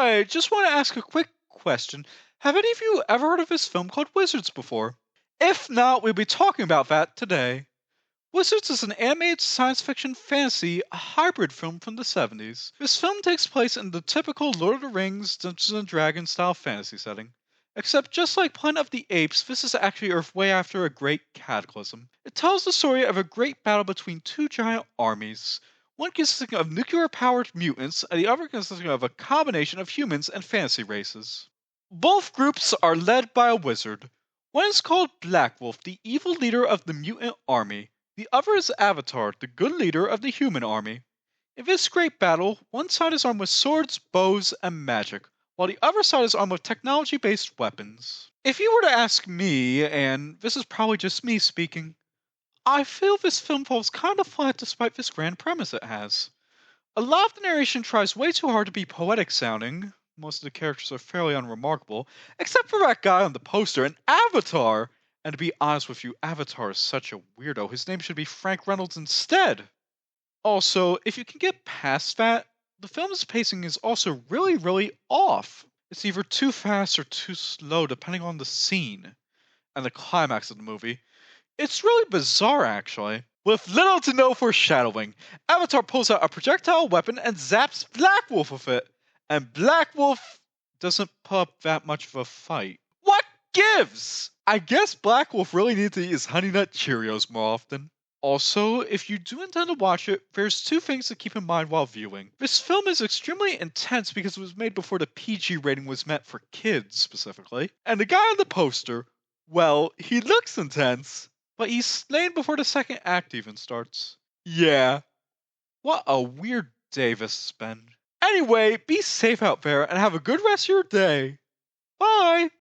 Hi, just want to ask a quick question. Have any of you ever heard of this film called Wizards before? If not, we'll be talking about that today. Wizards is an animated science fiction fantasy hybrid film from the 70s. This film takes place in the typical Lord of the Rings, Dungeons and Dragons style fantasy setting. Except just like Planet of the Apes, this is actually Earth way after a great cataclysm. It tells the story of a great battle between two giant armies, one consisting of nuclear-powered mutants, and the other consisting of a combination of humans and fantasy races. Both groups are led by a wizard. One is called Black Wolf, the evil leader of the mutant army. The other is Avatar, the good leader of the human army. In this great battle, one side is armed with swords, bows, and magic, while the other side is armed with technology-based weapons. If you were to ask me, and this is probably just me speaking, I feel this film falls kinda flat despite this grand premise it has. A lot of the narration tries way too hard to be poetic sounding. Most of the characters are fairly unremarkable, except for that guy on the poster, an Avatar! And to be honest with you, Avatar is such a weirdo. His name should be Frank Reynolds instead. Also, if you can get past that, the film's pacing is also really off. It's either too fast or too slow depending on the scene and the climax of the movie. It's really bizarre, actually. With little to no foreshadowing, Avatar pulls out a projectile weapon and zaps Black Wolf with it. And Black Wolf doesn't put up that much of a fight. What gives? I guess Black Wolf really needs to eat his Honey Nut Cheerios more often. Also, if you do intend to watch it, there's two things to keep in mind while viewing. This film is extremely intense because it was made before the PG rating was meant for kids, specifically. And the guy on the poster, well, he looks intense, but he's slain before the second act even starts. Yeah, what a weird day this has been. Anyway, be safe out there and have a good rest of your day. Bye!